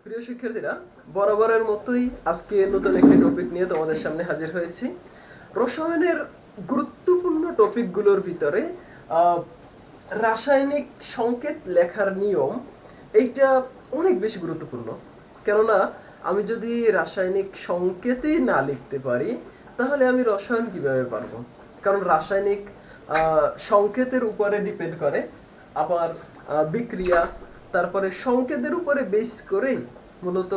প্রিয় শিক্ষার্থীরা, বরাবরের মতোই আজকে নতুন একটি টপিক নিয়ে তোমাদের সামনে হাজির হয়েছি। রসায়নের গুরুত্বপূর্ণ টপিকগুলোর ভিতরে রাসায়নিক সংকেত লেখার নিয়ম এইটা অনেক বেশি গুরুত্বপূর্ণ। কেননা আমি যদি রাসায়নিক সংকেতই না লিখতে পারি তাহলে আমি রসায়ন কিভাবে পারবো? কারণ রাসায়নিক সংকেতের উপরে ডিপেন্ড করে, আবার বিক্রিয়া, তারপরে সংকেতের উপরে বেস করেই মূলত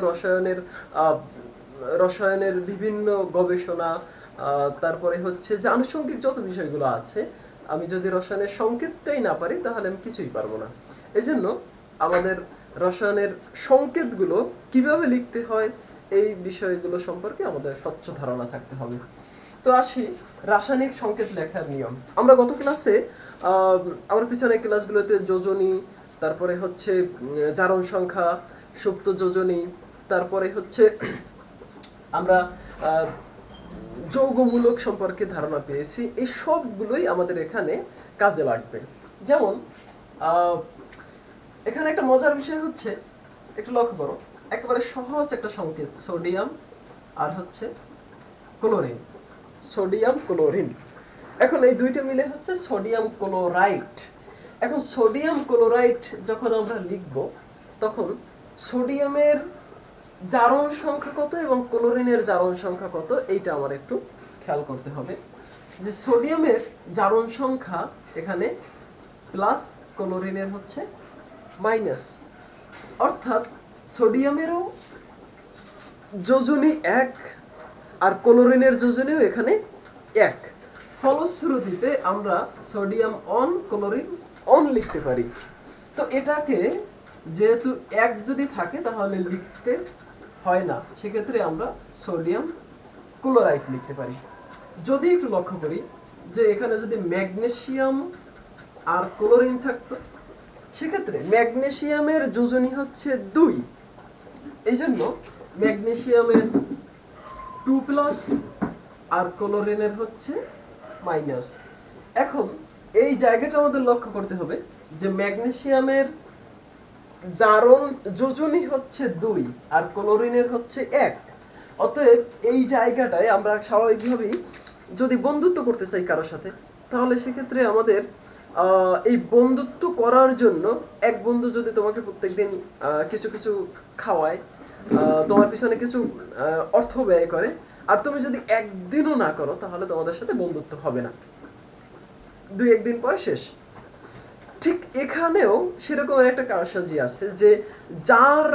রসায়নের বিভিন্ন গবেষণা, তারপরে হচ্ছে যে আনুষঙ্গিক যত বিষয়গুলো আছে, আমি যদি রসায়নের সংকেতটাই না পারি তাহলে আমি কিছুই পারবো না। এজন্য আমাদের রসায়নের সংকেতগুলো কিভাবে লিখতে হয় এই বিষয়গুলো সম্পর্কে আমাদের স্বচ্ছ ধারণা থাকতে হবে। তো আসি রাসায়নিক সংকেত লেখার নিয়ম। আমরা গত ক্লাসে আমার পিছনের ক্লাসগুলোতে যোজনী, তারপরে হচ্ছে জারণ সংখ্যা, সুপ্ত যোজনী, তারপরে হচ্ছে আমরা যৌগমূলক সম্পর্কে ধারণা পেয়েছি। এই সবগুলোই আমাদের এখানে কাজে লাগবে। যেমন এখানে একটা মজার বিষয় হচ্ছে, একটু লক্ষ্য করো, একেবারে সহজ একটা সংকেত, সোডিয়াম আর হচ্ছে ক্লোরিন। সোডিয়াম ক্লোরিন, এখন এই দুইটা মিলে হচ্ছে সোডিয়াম ক্লোরাইড। এখন সোডিয়াম ক্লোরাইড যখন আমরা লিখব তখন সোডিয়ামের জারণ সংখ্যা কত এবং ক্লোরিনের জারণ সংখ্যা কত এইটা আমার একটু খেয়াল করতে হবে। যে সোডিয়ামের জারণ সংখ্যা এখানে প্লাস, ক্লোরিনের হচ্ছে মাইনাস, অর্থাৎ সোডিয়ামেরও যোজনী এক আর ক্লোরিনের যোজনীও এখানে এক। ফলশ্রুতিতে আমরা সোডিয়াম অন ক্লোরিন অন লিখতে পারি। তো এটাকে যেহেতু এক যদি থাকে তাহলে লিখতে হয় না, সেক্ষেত্রে আমরা সোডিয়াম ক্লোরাইড লিখতে পারি। যদি একটু লক্ষ্য করি যে এখানে যদি ম্যাগনেসিয়াম আর ক্লোরিন থাকতো, সেক্ষেত্রে ম্যাগনেসিয়ামের যোজনী হচ্ছে 2, এই জন্য ম্যাগনেসিয়ামের 2+ আর ক্লোরিনের হচ্ছে মাইনাস। এখন এই জায়গাটা আমাদের লক্ষ্য করতে হবে যে ম্যাগনেসিয়ামের জারণ যোজনী হচ্ছে 2 আর ক্লোরিনের হচ্ছে 1। অতএব এই জায়গাটায় আমরা স্বাভাবিকভাবেই যদি বন্ধুত্ব করতে চাই কারোর সাথে, তাহলে সেক্ষেত্রে আমাদের এই বন্ধুত্ব করার জন্য এক বন্ধু যদি তোমাকে প্রত্যেকদিন কিছু কিছু খাওয়ায়, তোমার পিছনে কিছু অর্থ ব্যয় করে, আর তুমি যদি একদিনও না করো তাহলে তোমাদের সাথে বন্ধুত্ব হবে না, 2-1 দিন পর শেষ। ঠিক এখানেও সেরকম একটা কারসাজি আছে যে যার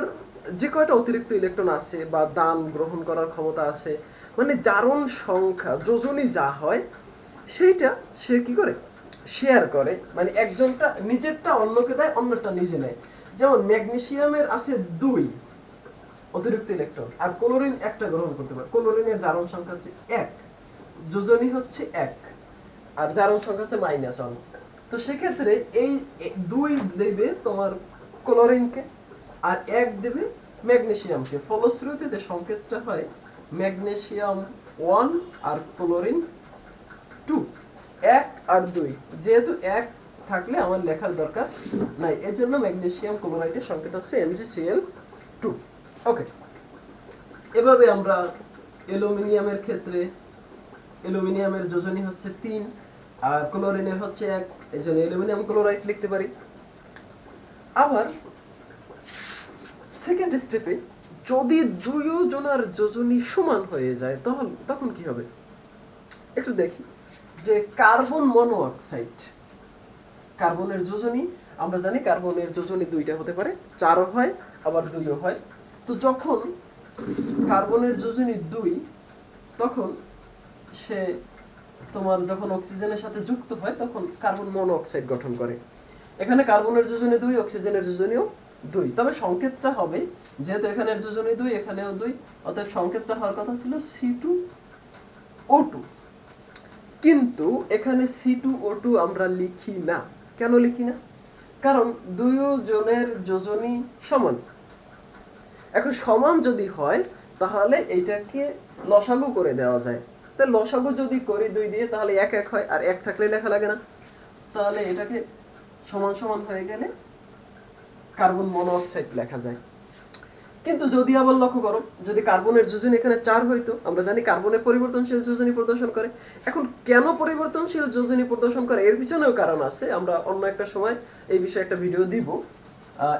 যে কয়টা অতিরিক্ত ইলেকট্রন আছে বা দান গ্রহণ করার ক্ষমতা আছে, মানে জারণ সংখ্যা যোজনী যা হয় সেইটা সে কি করে শেয়ার করে, মানে একজনটা নিজেরটা অন্যকে দেয়, অন্যটা নিজে নেয়। যেমন ম্যাগনেসিয়ামের আছে 2 অতিরিক্ত ইলেকট্রন আর ক্লোরিন একটা গ্রহণ করতে পারে। ক্লোরিনের জারণ সংখ্যা হচ্ছে 1, যোজনী হচ্ছে 1 আর জারণ সংখ্যা হচ্ছে -1। তো সেক্ষেত্রে এই 2 দেবে তোমার ক্লোরিনকে আর 1 দেবে ম্যাগনেসিয়ামকে। ফলশ্রুতিতে সংকেতটা হয় ম্যাগনেসিয়াম 1 আর ক্লোরিন 2। 1 আর 2, যেহেতু 1 থাকলে আমার লেখার দরকার নাই, এজন্য ম্যাগনেসিয়াম ক্লোরাইডের সংকেত হচ্ছে MgCl2। ওকে, এভাবে আমরা অ্যালুমিনিয়ামের ক্ষেত্রে অ্যালুমিনিয়ামের যোজনী হচ্ছে 3 আর ক্লোরিনের হচ্ছে 1, এজন্য অ্যালুমিনিয়াম ক্লোরাইড লিখতে পারি। আবার সেকেন্ড স্টেপে যদি দুইজনের যোজনী সমান হয়ে যায় তখন কি হবে একটু দেখি। যে কার্বন মনোঅক্সাইড, কার্বনের যোজনী আমরা জানি কার্বনের যোজনী 2টা হতে পারে, 4ও হয় আবার 2ও হয়। তো যখন কার্বনের যোজনী 2, তখন সে তোমার যখন অক্সিজেনের সাথে যুক্ত হয় তখন কার্বন মনোঅক্সাইড গঠন করে। এখানে কার্বনের যোজনী 2, অক্সিজেনের যোজনীও 2, তবে সংকেতটা হবে যেহেতু এখানের যোজনী 2 এখানেও 2, অতএব সংকেতটা হওয়ার কথা ছিল C2O2। কিন্তু এখানে C2O2 আমরা লিখি না। কেন লিখি না? কারণ দুইজনের যোজনী সমান। এখন সমান যদি হয় তাহলে এইটাকে লসাগু করে দেওয়া যায়। তো লসাগু যদি করি 2 দিয়ে তাহলে 1-1 হয়, আর 1 থাকলে লেখা লাগে না। তাহলে এটাকে সমান সমান হয়ে গেলে কার্বন মনোঅক্সাইড লেখা যায়। কিন্তু যদি আবার লক্ষ্য করো, যদি কার্বনের যোজনী এখানে 4 হইতো, আমরা জানি কার্বনের পরিবর্তনশীল যোজনী প্রদর্শন করে। এখন কেন পরিবর্তনশীল যোজনী প্রদর্শন করে এর পিছনেও কারণ আছে, আমরা অন্য একটা সময় এই বিষয়ে একটা ভিডিও দিব।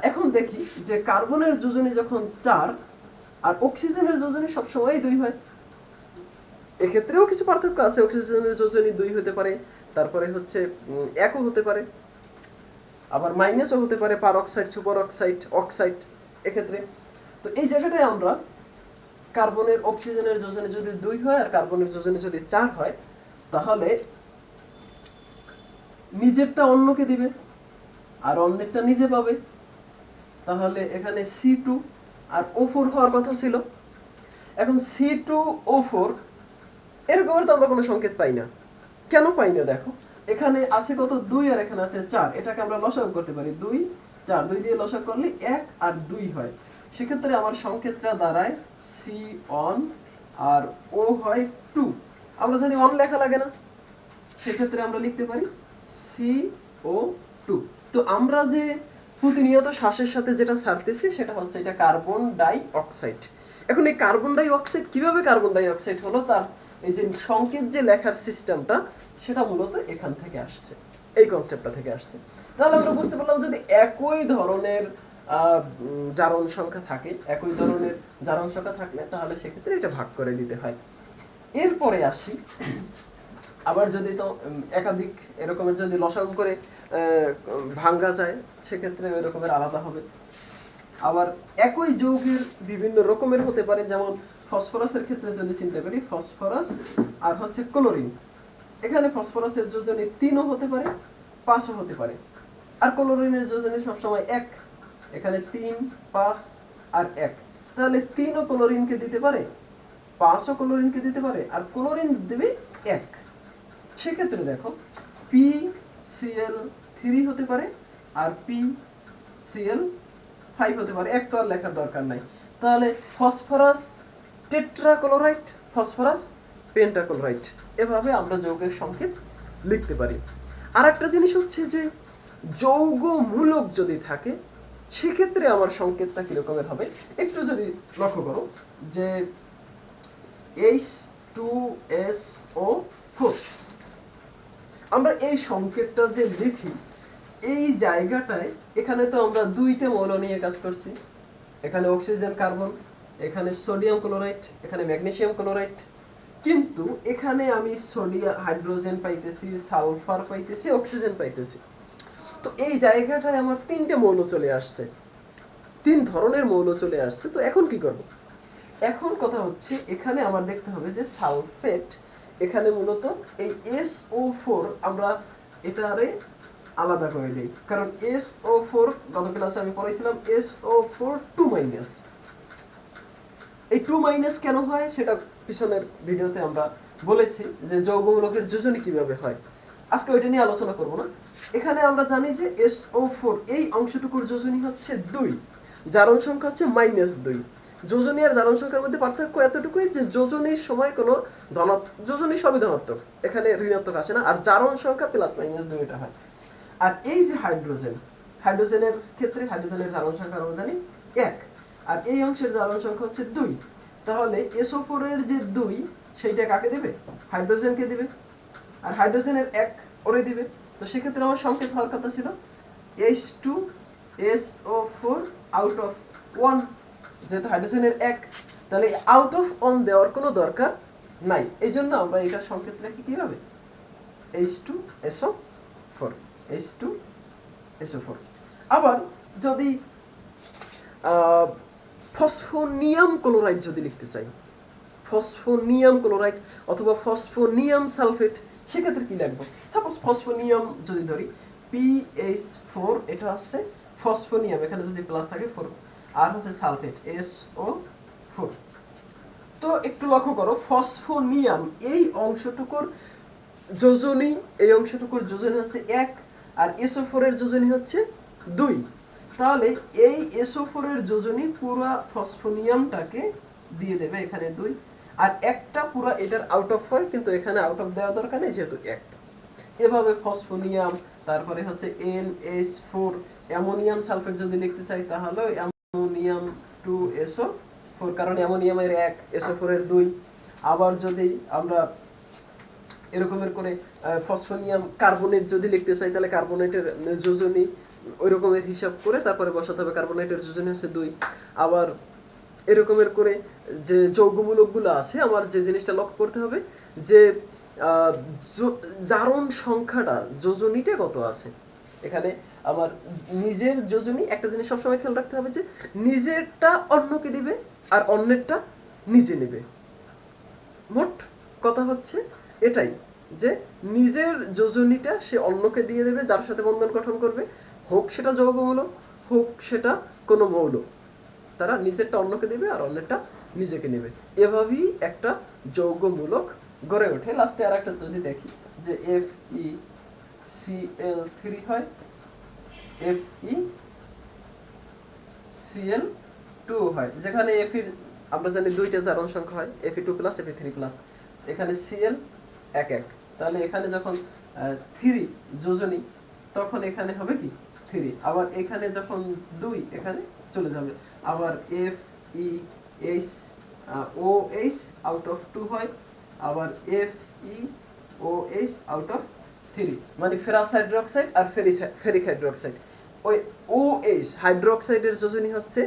এখন দেখি যে কার্বনের যোজনী যখন 4 আর অক্সিজেনের যোজনী সবসময় 2 হয়। এক্ষেত্রেও কিছু পার্থক্য আছে, অক্সিজেনের যোজনী 2 হতে পারে, তারপরে হচ্ছে 1ও হতে পারে, আবার মাইনাসও হতে পারে, পারঅক্সাইড, সুপার অক্সাইড, অক্সাইড এক্ষেত্রে। তো এই জায়গাটায় আমরা কার্বনের অক্সিজেনের যোজনী যদি 2 হয় আর কার্বনের যোজনী যদি 4 হয়, তাহলে নিজেরটা অন্যকে দিবে আর অন্যেরটা নিজে পাবে। তাহলে এখানে C2 আর O4 হওয়ার কথা ছিল। এখন C2O4 এরকমের তো আমরা কোনো সংকেত পাই না। কেন পাই না দেখো, এখানে আছে কত 2 আর এখানে আছে 4, এটাকে আমরা লসাগু করতে পারি। 2 4, 2 দিয়ে লসাগু করলে 1 আর 2 হয়। সেক্ষেত্রে আমার সংকেতটা দাঁড়ায় C1 আর O হয় 2। আমরা জানি 1 লেখা লাগে না, সেক্ষেত্রে আমরা লিখতে পারি CO2। তো আমরা যে প্রতিনিয়ত শ্বাসের সাথে যেটা ছাড়তেছি সেটা হচ্ছে এটা কার্বন ডাই অক্সাইড। এখন এই কার্বন ডাই অক্সাইড কিভাবে কার্বন ডাই অক্সাইড হলো, তার এই যে সংকেত যে লেখার সিস্টেমটা সেটা মূলত এখান থেকে আসছে, এই কনসেপ্টটা থেকে আসছে। তাহলে আমরা বুঝতে পারলাম যদি একই ধরনের জারণ সংখ্যা থাকে, একই ধরনের জারণ সংখ্যা থাকলে তাহলে সেক্ষেত্রে এটা ভাগ করে দিতে হয়। এরপরে আসি, আবার যদি তো একাধিক এরকমের যদি লসাগু করে ভাঙা যায় সেক্ষেত্রে ওই রকমের আলাদা হবে। আবার একই যৌগের বিভিন্ন রকমের হতে পারে, যেমন ফসফরাসের ক্ষেত্রে যদি চিন্তা করি, ফসফরাস আর হচ্ছে ক্লোরিন। এখানে ফসফরাসের যোজনী 3ও হতে পারে, 5ও হতে পারে, আর ক্লোরিনের যোজনী সবসময় 1। এখানে 3, 5 আর 1। তাহলে 3ও ক্লোরিনকে দিতে পারে, 5ও ক্লোরিনকে দিতে পারে, আর ক্লোরিন দেবে 1। সেক্ষেত্রে দেখো PCl3 হতে পারে আর PCl5 হতে পারে। এক তো আর লেখার দরকার নাই। তাহলে ফসফরাস টেট্রাক্লোরাইড, ফসফরাস পেন্টাক্লোরাইড, এভাবে আমরা যৌগের সংকেত লিখতে পারি। আরেকটা জিনিস হচ্ছে যে যৌগমূলক যদি থাকে সেক্ষেত্রে আমার সংকেতটা কি রকমের হবে একটু যদি লক্ষ্য করো, যে H2SO4, আমরা এই সংকেতটা যে লিখি এই জায়গাটায়, এখানে তো আমরা 2টা মৌল নিয়ে কাজ করছি। এখানে অক্সিজেন কার্বন, এখানে সোডিয়াম ক্লোরাইড, এখানে ম্যাগনেসিয়াম ক্লোরাইড। কিন্তু এখানে আমি সোডিয়াম হাইড্রোজেন পাইতেছি, সালফার পাইতেছি, অক্সিজেন পাইতেছি। তো এই জায়গাটায় আমার 3টে মৌল চলে আসছে, 3 ধরনের মৌল চলে আসছে। তো এখন কি করব? এখন কথা হচ্ছে এখানে আমার দেখতে হবে যে সালফেট, এখানে মূলত এই SO4 আমরা এটারে আলাদা করে দেই, কারণ SO4 গত ক্লাসে আমি পড়াইছিলাম SO4 2-। এই 2- কেন হয় সেটা পিছনের ভিডিওতে আমরা বলেছি যে যৌগমূলকের যোজনী কিভাবে হয়। আজকে ওইটা নিয়ে আলোচনা করব না। এখানে আমরা জানি যে SO4 এই অংশটুকুর যোজনী হচ্ছে 2, জারণ সংখ্যা হচ্ছে -2। যোজনী আর জারণ সংখ্যার মধ্যে পার্থক্য এতটুকুই যে যোজনীর সময় কোনো যোজনী সবই ধনাত্মক, এখানে ঋণাত্মক আসে না, আর জারণ সংখ্যা +-2 এটা হয়। আর এই যে হাইড্রোজেন, হাইড্রোজেনের ক্ষেত্রে হাইড্রোজেনের জারণ সংখ্যা আমরা জানি 1, আর এই অংশের জারণ সংখ্যা হচ্ছে 2। তাহলে SO4 এর যে 2 সেইটা কাকে দিবে? হাইড্রোজেনকে দিবে, আর হাইড্রোজেনের 1 ওরে দিবে। তো সেক্ষেত্রে আমার সংকেত হওয়ার কথা ছিল H2SO4 আউট অফ 1, যেহেতু হাইড্রোজেনের 1, তাহলে আউট অফ 1 দেওয়ার কোনো দরকার নাই। এই জন্য আমরা এটা সংকেত লিখি কিভাবে? H2SO4, H2SO4। আবার যদি ফসফোনিয়াম ক্লোরাইড যদি লিখতে চাই, ফসফোনিয়াম ক্লোরাইড অথবা ফসফোনিয়াম সালফেট, সেক্ষেত্রে কি লিখব? সাপোজ ফসফোনিয়াম যদি ধরি, PH4, এটা হচ্ছে ফসফোনিয়াম, এখানে যদি প্লাস থাকে 4, আর হচ্ছে সালফেট SO4। তো একটু লক্ষ্য করো, ফসফোনিয়াম এই অংশটুকুর যোজনী, এই অংশটুকুর যোজনী হচ্ছে 1, আর SO4 এর যোজনী হচ্ছে 2। তাহলে এই SO4 এর যোজনী পুরো ফসফোনিয়ামটাকে দিয়ে দেবে এখানে 2, আর একটা পুরো এটার আউট অফ হয়, কিন্তু এখানে আউট অফ দেওয়া দরকার নেই যেহেতু 1। এভাবে ফসফোনিয়াম, তারপরে হচ্ছে NH4, অ্যামোনিয়াম সালফেট যদি লিখতে চাই তাহলে অ্যামোনিয়াম 2SO4, কারণ অ্যামোনিয়ামের 1, SO4 এর 2। আবার যদি আমরা এরকমের করে ফসফোনিয়াম কার্বনেট যদি লিখতে চাই তাহলে কার্বনেটের যোজনী ওই রকমের হিসাব করে তারপরে বসাতে হবে, কার্বনেটের যোজনী হচ্ছে 2। আবার এরকমের করে যে যৌগমূলকগুলো আছে, আমার যে জিনিসটা লক্ষ্য করতে হবে যে জারণ সংখ্যাটা যোজনীটা কত আছে। এখানে আমার নিজের যোজনী, একটা জিনিস সবসময় খেয়াল রাখতে হবে যে নিজেরটা অন্যকে দিবে আর অন্যেরটা নিজে নেবে। মোট কথা হচ্ছে এটাই যে নিজের যোজনীটা সে অন্যকে দিয়ে দেবে যার সাথে বন্ধন গঠন করবে, হোক সেটা যৌগমূলক হোক সেটা কোনো মৌল, তারা নিজেরটা অন্যকে দিবে আর অন্যেরটা নিজেকে নেবে। এভাবেই একটা যৌগমূলক গড়ে ওঠে। লাস্টে আর একটা যদি দেখি যে FeCl3 হয়, FeCl2 হয়, যেখানে Fe আমরা জানি দুইটা জারণ সংখ্যা হয়, Fe2+, Fe3+। এখানে Cl 1 1, তাহলে এখানে যখন 3 যোজনী তখন এখানে হবে কি 3, আবার এখানে যখন 2 এখানে চলে যাবে। আবার FeOH আউট অফ 2 হয়, আবার FeOH আউট অফ 3, মানে ফেরাস হাইড্রোক্সাইড আর ফেরিক হাইড্রোক্সাইড। ওই OH হাইড্রোক্সাইডের যোজনী হচ্ছে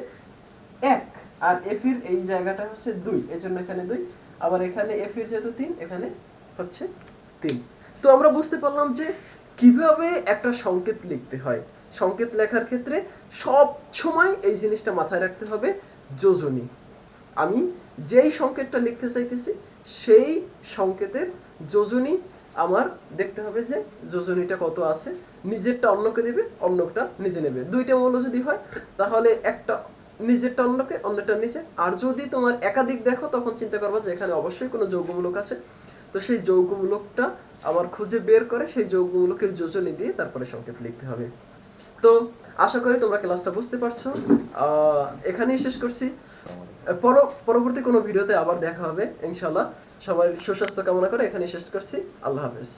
1 আর Fe এর এই জায়গাটা হচ্ছে 2, এজন্য এখানে 2। আবার এখানে Fe এর যেহেতু 3, এখানে হচ্ছে 3। তো আমরা বুঝতে পারলাম যে কিভাবে একটা সংকেত লিখতে হয়। সংকেত লেখার ক্ষেত্রে সব সময় এই জিনিসটা মাথায় রাখতে হবে, যোজনী। আমি যেই সংকেতটা লিখতে চাইতেছি সেই সংকেতের যোজনী আমার দেখতে হবে যে যোজনীটা কত আছে, নিজেরটা অন্যকে দেবে, অন্যটা নিজে নেবে। দুইটা মৌল যদি হয় তাহলে একটা নিজেরটা অন্যকে, অন্যটা নিজে। আর যদি তোমার একাধিক দেখো তখন চিন্তা করবা যে এখানে অবশ্যই কোনো যৌগমূলক আছে, তো সেই যৌগমূলকটা আবার খুঁজে বের করে সেই যৌগমূলকের যোজনী দিয়ে তারপরে সংকেত লিখতে হবে। তো আশা করি তোমরা ক্লাসটা বুঝতে পারছো। এখানেই শেষ করছি। পরবর্তী কোনো ভিডিওতে আবার দেখা হবে ইনশাআল্লাহ। সবাই সুস্বাস্থ্য কামনা করে এখানেই শেষ করছি। আল্লাহ হাফেজ।